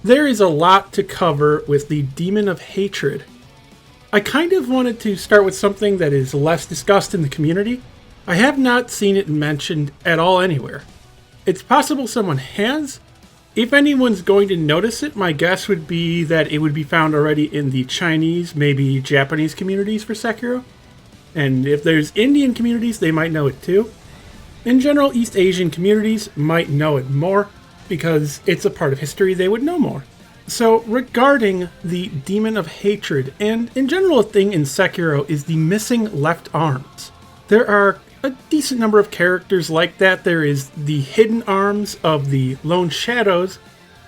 There is a lot to cover with the Demon of Hatred. I kind of wanted to start with something that is less discussed in the community. I have not seen it mentioned at all anywhere. It's possible someone has. If anyone's going to notice it, my guess would be that it would be found already in the Chinese, maybe Japanese communities for Sekiro. And if there's Indian communities, they might know it too. In general, East Asian communities might know it more, because it's a part of history they would know more. So regarding the Demon of Hatred, and in general a thing in Sekiro is the missing left arms. There are a decent number of characters like that. There is the hidden arms of the Lone Shadows.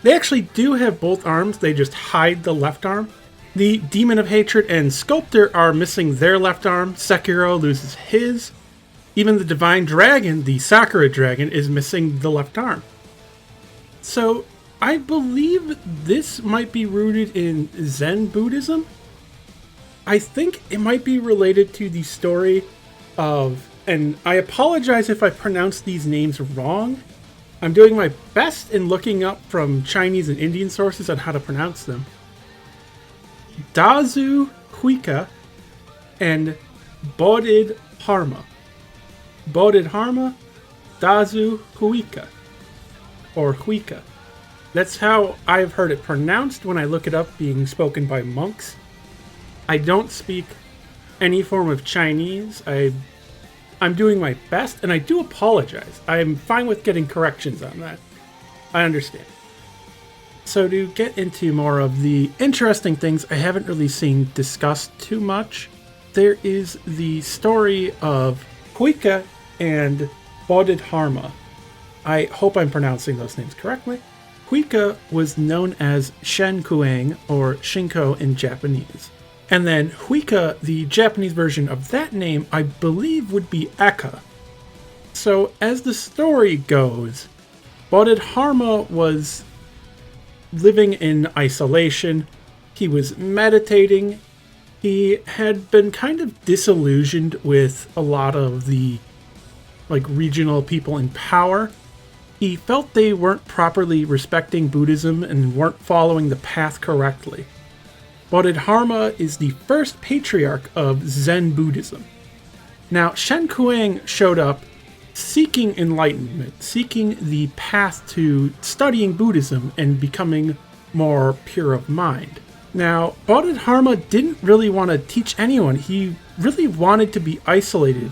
They actually do have both arms, they just hide the left arm. The Demon of Hatred and Sculptor are missing their left arm. Sekiro loses his. Even the Divine Dragon, the Sakura Dragon, is missing the left arm. So, I believe this might be rooted in Zen Buddhism. I think it might be related to the story of, and I apologize if I pronounce these names wrong. I'm doing my best in looking up from Chinese and Indian sources on how to pronounce them. Dazu Huika and Bodhidharma. Bodhidharma, Dazu Huika. Or Huika. That's how I've heard it pronounced when I look it up being spoken by monks. I don't speak any form of Chinese. I'm doing my best, and I do apologize. I'm fine with getting corrections on that. I understand. So to get into more of the interesting things I haven't really seen discussed too much, there is the story of Huika and Bodhidharma. I hope I'm pronouncing those names correctly. Huika was known as Shen Kuang, or Shinko in Japanese. And then Huika, the Japanese version of that name, I believe would be Eka. So as the story goes, Bodhidharma was living in isolation. He was meditating. He had been kind of disillusioned with a lot of the regional people in power. He felt they weren't properly respecting Buddhism and weren't following the path correctly. Bodhidharma is the first patriarch of Zen Buddhism. Now, Shen Kuang showed up seeking enlightenment, seeking the path to studying Buddhism and becoming more pure of mind. Now, Bodhidharma didn't really want to teach anyone. He really wanted to be isolated.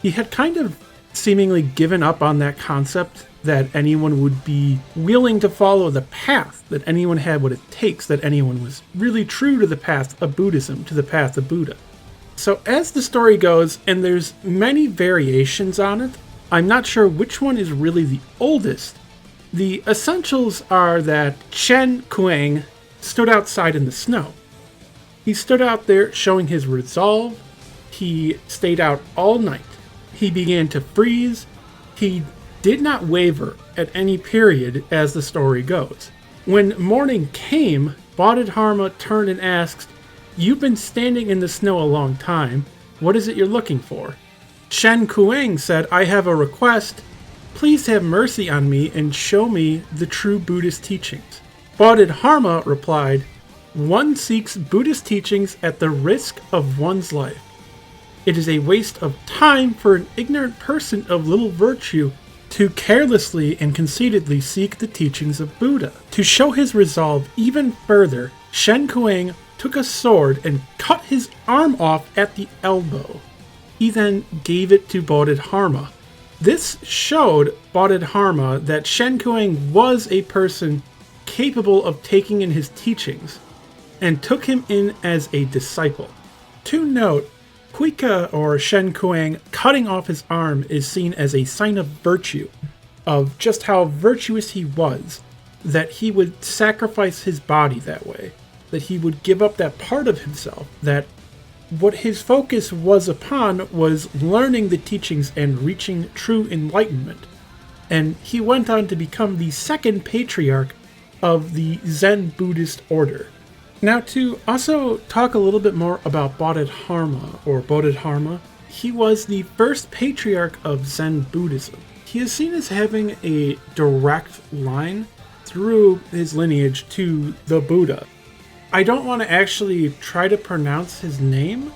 He had kind of seemingly given up on that concept that anyone would be willing to follow the path, that anyone had what it takes, that anyone was really true to the path of Buddhism, to the path of Buddha. So as the story goes, and there's many variations on it, I'm not sure which one is really the oldest. The essentials are that Shen Kuang stood outside in the snow. He stood out there showing his resolve. He stayed out all night. He began to freeze. He did not waver at any period as the story goes. When morning came, Bodhidharma turned and asked, "You've been standing in the snow a long time. What is it you're looking for?" Shen Kuang said, "I have a request. Please have mercy on me and show me the true Buddhist teachings." Bodhidharma replied, "One seeks Buddhist teachings at the risk of one's life. It is a waste of time for an ignorant person of little virtue to carelessly and conceitedly seek the teachings of Buddha." To show his resolve even further, Shen Kuang took a sword and cut his arm off at the elbow. He then gave it to Bodhidharma. This showed Bodhidharma that Shen Kuang was a person capable of taking in his teachings, and took him in as a disciple. To note, Huika or Shen Kuang cutting off his arm is seen as a sign of virtue, of just how virtuous he was, that he would sacrifice his body that way, that he would give up that part of himself, that what his focus was upon was learning the teachings and reaching true enlightenment. And he went on to become the second patriarch of the Zen Buddhist order. Now, to also talk a little bit more about Bodhidharma, he was the first patriarch of Zen Buddhism. He is seen as having a direct line through his lineage to the Buddha. I don't want to actually try to pronounce his name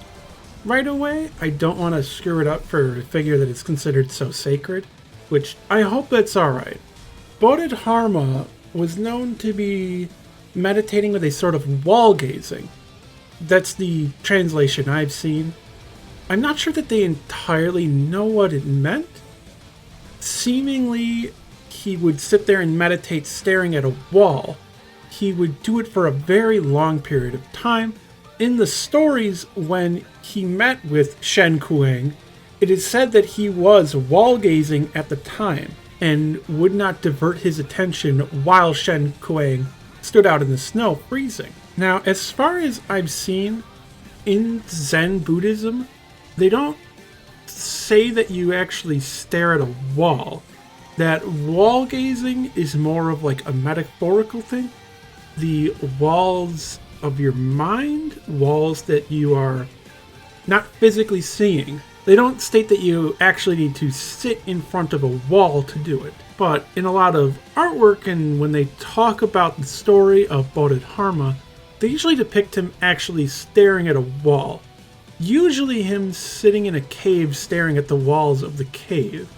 right away. I don't want to screw it up for a figure that is considered so sacred, which I hope that's alright. Bodhidharma was known to be meditating with a sort of wall gazing. That's the translation I've seen. I'm not sure that they entirely know what it meant. Seemingly, he would sit there and meditate staring at a wall. He would do it for a very long period of time. In the stories, when he met with Shen Kuang, it is said that he was wall gazing at the time and would not divert his attention while Shen Kuang stood out in the snow freezing. Now, as far as I've seen in Zen Buddhism, they don't say that you actually stare at a wall. That wall gazing is more of like a metaphorical thing. The walls of your mind, walls that you are not physically seeing. They don't state that you actually need to sit in front of a wall to do it. But in a lot of artwork and when they talk about the story of Bodhidharma, they usually depict him actually staring at a wall. Usually him sitting in a cave staring at the walls of the cave.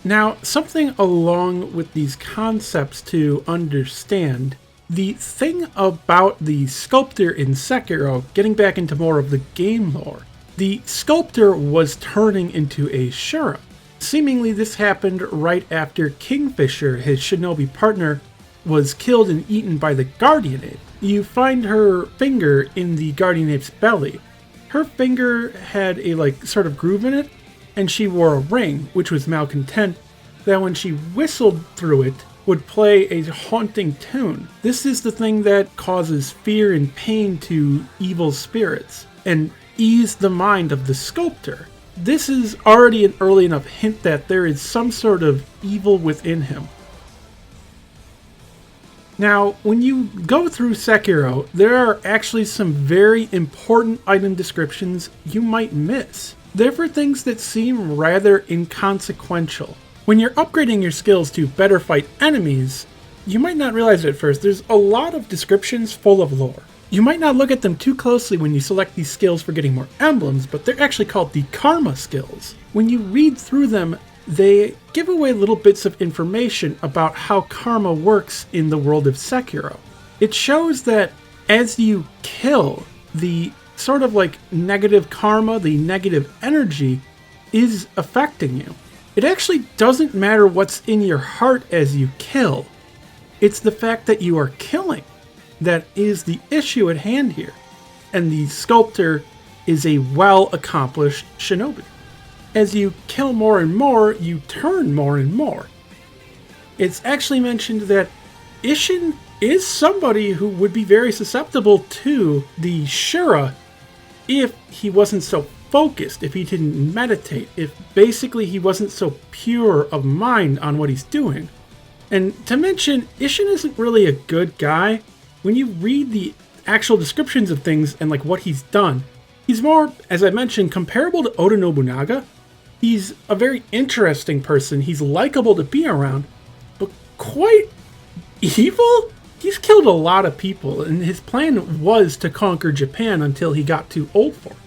Now, something along with these concepts to understand, the thing about the Sculptor in Sekiro, getting back into more of the game lore, the Sculptor was turning into a Shura. Seemingly this happened right after Kingfisher, his shinobi partner, was killed and eaten by the Guardian Ape. You find her finger in the Guardian Ape's belly. Her finger had a sort of groove in it, and she wore a ring, which was malcontent, that when she whistled through it, would play a haunting tune. This is the thing that causes fear and pain to evil spirits, and ease the mind of the Sculptor. This is already an early enough hint that there is some sort of evil within him. Now, when you go through Sekiro, there are actually some very important item descriptions you might miss. They're for things that seem rather inconsequential. When you're upgrading your skills to better fight enemies, you might not realize it at first, there's a lot of descriptions full of lore. You might not look at them too closely when you select these skills for getting more emblems, but they're actually called the Karma skills. When you read through them, they give away little bits of information about how karma works in the world of Sekiro. It shows that as you kill, the sort of negative karma, the negative energy, is affecting you. It actually doesn't matter what's in your heart as you kill. It's the fact that you are killing that is the issue at hand here. And the Sculptor is a well-accomplished shinobi. As you kill more and more, you turn more and more. It's actually mentioned that Ishin is somebody who would be very susceptible to the Shura if he wasn't so focused, if he didn't meditate, if basically he wasn't so pure of mind on what he's doing. And to mention, Ishin isn't really a good guy. When you read the actual descriptions of things and what he's done, he's more, as I mentioned, comparable to Oda Nobunaga. He's a very interesting person. He's likable to be around, but quite evil? He's killed a lot of people, and his plan was to conquer Japan until he got too old for it.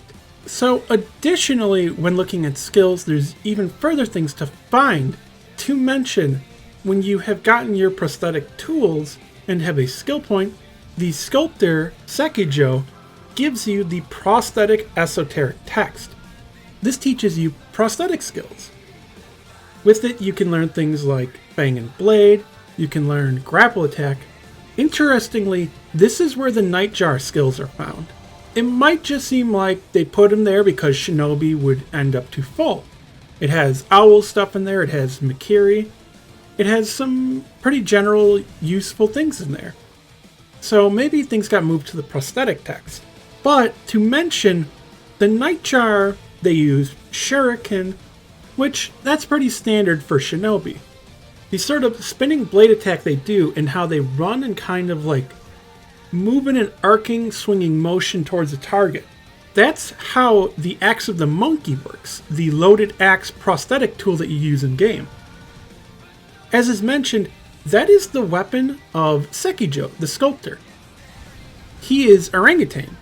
So additionally, when looking at skills, there's even further things to find. To mention, when you have gotten your prosthetic tools and have a skill point, the Sculptor Sekiro gives you the prosthetic esoteric text. This teaches you prosthetic skills. With it, you can learn things like Fang and Blade, you can learn Grapple Attack. Interestingly, this is where the Nightjar skills are found. It might just seem like they put them there because Shinobi would end up too full. It has owl stuff in there, it has Mikiri, it has some pretty general useful things in there. So maybe things got moved to the prosthetic text. But to mention, the Nightjar, they use Shuriken, which that's pretty standard for Shinobi. The sort of spinning blade attack they do and how they run and kind of move in an arcing, swinging motion towards a target. That's how the Axe of the Monkey works, the loaded axe prosthetic tool that you use in game. As is mentioned, That is the weapon of Sekiro, the Sculptor. He is orangutan.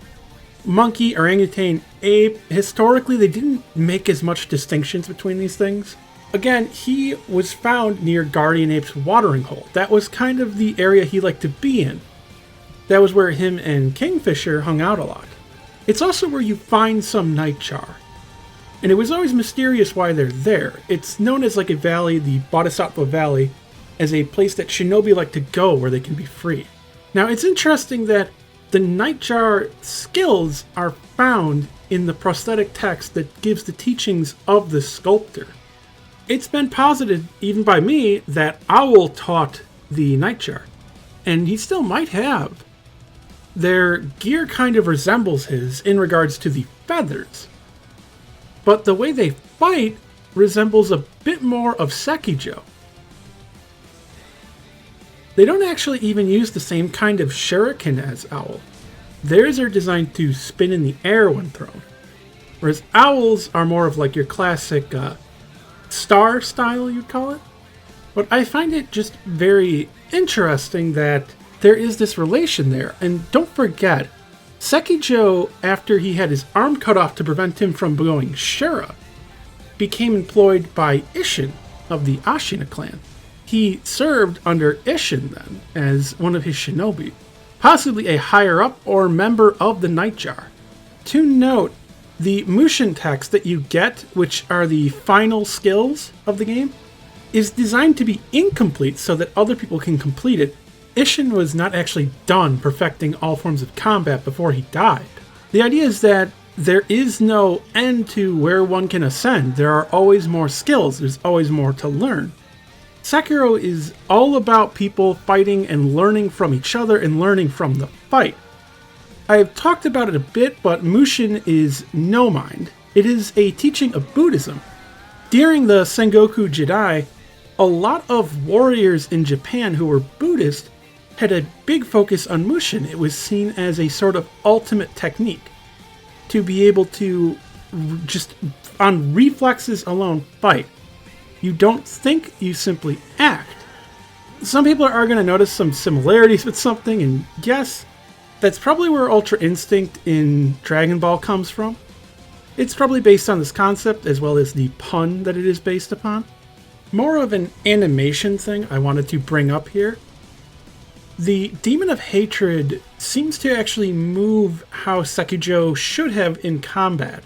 Monkey, orangutan, ape. Historically, they didn't make as much distinctions between these things. Again, he was found near Guardian Ape's watering hole. That was kind of the area he liked to be in. That was where him and Kingfisher hung out a lot. It's also where you find some Nightjar. And it was always mysterious why they're there. It's known as like a valley, the Bodhisattva Valley, as a place that shinobi like to go where they can be free. Now, it's interesting that the Nightjar skills are found in the prosthetic text that gives the teachings of the Sculptor. It's been posited, even by me, that Owl taught the Nightjar, and he still might have. Their gear kind of resembles his in regards to the feathers, but the way they fight resembles a bit more of Sekiro. They don't actually even use the same kind of shuriken as Owl. Theirs are designed to spin in the air when thrown, whereas Owl's are more of like your classic star style, you'd call it. But I find it just very interesting that there is this relation there. And don't forget, Sekiro, after he had his arm cut off to prevent him from going Shura, became employed by Ishin of the Ashina clan. He served under Ishin then as one of his shinobi, possibly a higher up or member of the Nightjar. To note, the Mushin text that you get, which are the final skills of the game, is designed to be incomplete so that other people can complete it. Ishin was not actually done perfecting all forms of combat before he died. The idea is that there is no end to where one can ascend. There are always more skills, there's always more to learn. Sekiro is all about people fighting and learning from each other and learning from the fight. I've talked about it a bit, but Mushin is no mind. It is a teaching of Buddhism. During the Sengoku Jidai, a lot of warriors in Japan who were Buddhist had a big focus on Mushin. It was seen as a sort of ultimate technique to be able to just on reflexes alone fight. You don't think, you simply act. Some people are going to notice some similarities with something, and yes, that's probably where Ultra Instinct in Dragon Ball comes from. It's probably based on this concept as well as the pun that it is based upon. More of an animation thing I wanted to bring up here. The Demon of Hatred seems to actually move how Sekiro should have in combat.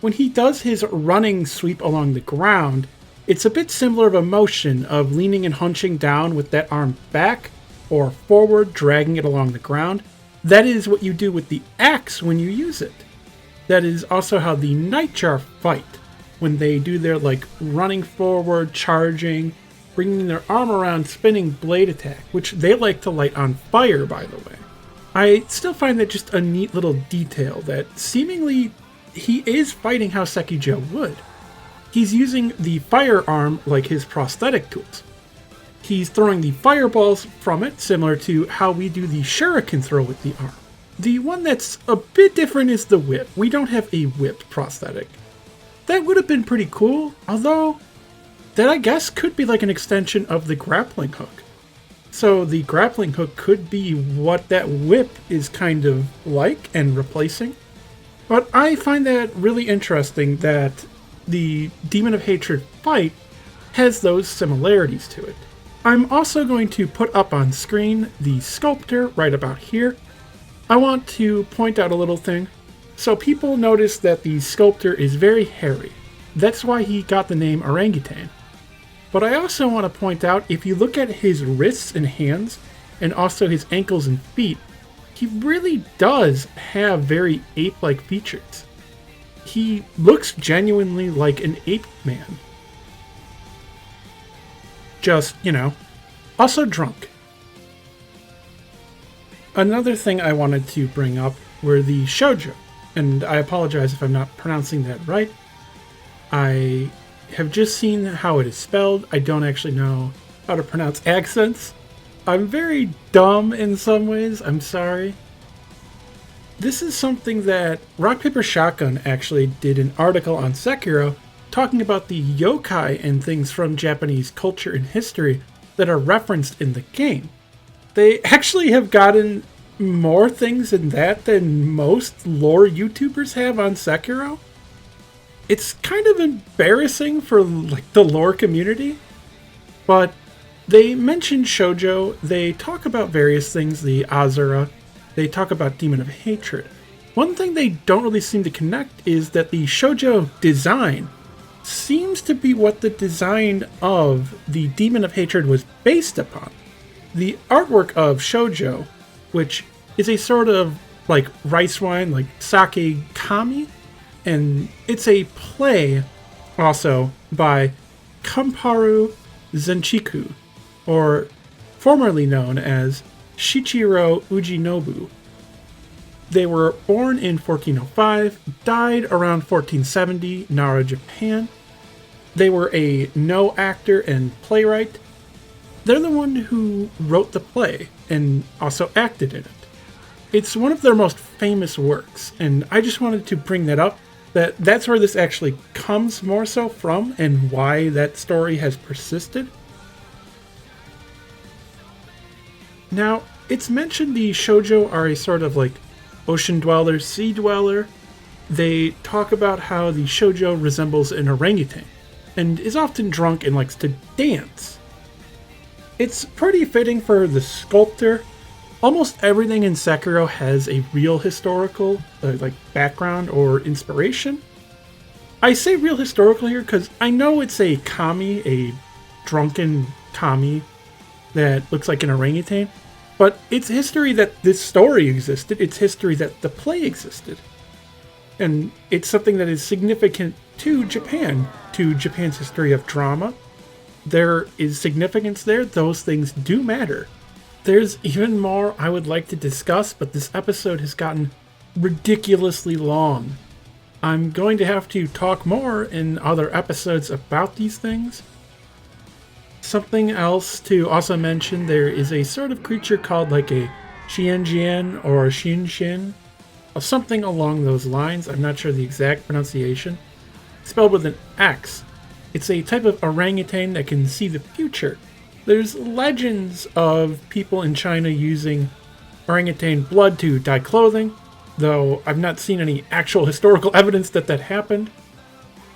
When he does his running sweep along the ground, it's a bit similar of a motion of leaning and hunching down with that arm back or forward, dragging it along the ground. That is what you do with the axe when you use it. That is also how the Nightjar fight, when they do their like running forward, charging, bringing their arm around, spinning blade attack, which they like to light on fire, by the way. I still find that just a neat little detail that seemingly he is fighting how Sekiro would. He's using the firearm like his prosthetic tools. He's throwing the fireballs from it, similar to how we do the shuriken throw with the arm. The one that's a bit different is the whip. We don't have a whip prosthetic. That would have been pretty cool, although that I guess could be like an extension of the grappling hook. So the grappling hook could be what that whip is kind of like and replacing. But I find that really interesting that the Demon of Hatred fight has those similarities to it. I'm also going to put up on screen the Sculptor right about here. I want to point out a little thing. So people notice that the Sculptor is very hairy. That's why he got the name orangutan. But I also want to point out, if you look at his wrists and hands, and also his ankles and feet, he really does have very ape-like features. He looks genuinely like an ape man. Just, also drunk. Another thing I wanted to bring up were the Shoujo, and I apologize if I'm not pronouncing that right. I have just seen how it is spelled. I don't actually know how to pronounce accents. I'm very dumb in some ways, I'm sorry. This is something that Rock Paper Shotgun actually did an article on Sekiro talking about the yokai and things from Japanese culture and history that are referenced in the game. They actually have gotten more things in that than most lore YouTubers have on Sekiro. It's kind of embarrassing for like the lore community, but they mention Shoujo, they talk about various things, the Azura, they talk about Demon of Hatred. One thing they don't really seem to connect is that the Shoujo design seems to be what the design of the Demon of Hatred was based upon. The artwork of Shoujo, which is a sort of like rice wine, like sake kami, and it's a play also by Kamparu Zenchiku, or formerly known as Shichiro Ujinobu. They were born in 1405, died around 1470, Nara, Japan. They were a Noh actor and playwright. They're the one who wrote the play and also acted in it. It's one of their most famous works, and I just wanted to bring that up, that's where this actually comes more so from and why that story has persisted. Now, it's mentioned the Shoujo are a sort of like ocean dweller, sea dweller. They talk about how the Shoujo resembles an orangutan and is often drunk and likes to dance. It's pretty fitting for the Sculptor. Almost everything in Sekiro has a real historical like background or inspiration. I say real historical here because I know it's a kami, a drunken kami that looks like an orangutan, but it's history that this story existed, it's history that the play existed. And it's something that is significant to Japan, to Japan's history of drama. There is significance there, those things do matter. There's even more I would like to discuss, but this episode has gotten ridiculously long. I'm going to have to talk more in other episodes about these things. Something else to also mention, there is a sort of creature called like a Xianjian or Xinshin, or something along those lines. I'm not sure the exact pronunciation. Spelled with an X. It's a type of orangutan that can see the future. There's legends of people in China using orangutan blood to dye clothing, though I've not seen any actual historical evidence that that happened.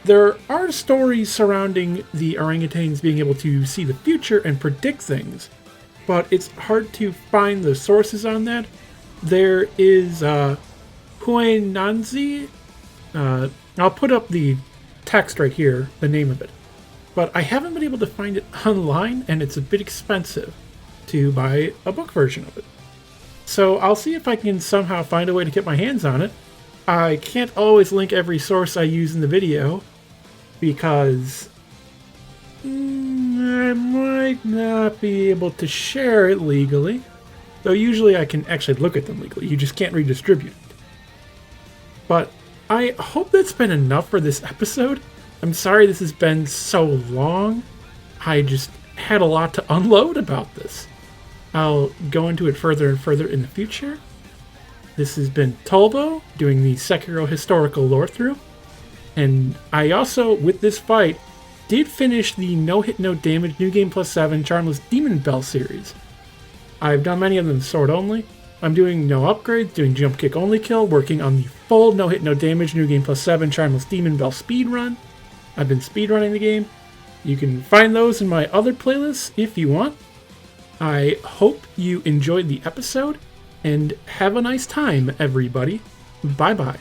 There are stories surrounding the orangutans being able to see the future and predict things, but it's hard to find the sources on that. There is Huinanzi. I'll put up the text right here, the name of it. But I haven't been able to find it online, and it's a bit expensive to buy a book version of it. So I'll see if I can somehow find a way to get my hands on it. I can't always link every source I use in the video, because I might not be able to share it legally. Though usually I can actually look at them legally, you just can't redistribute it. But I hope that's been enough for this episode. I'm sorry this has been so long. I just had a lot to unload about this. I'll go into it further and further in the future. This has been Tolvo doing the Sekiro historical lore through. And I also, with this fight, did finish the No Hit No Damage New Game Plus 7 Charmless Demon Bell series. I've done many of them sword only. I'm doing no upgrades, doing jump kick only kill, working on the full No Hit No Damage New Game Plus 7 Charmless Demon Bell speedrun. I've been speedrunning the game. You can find those in my other playlists if you want. I hope you enjoyed the episode, and have a nice time, everybody. Bye-bye.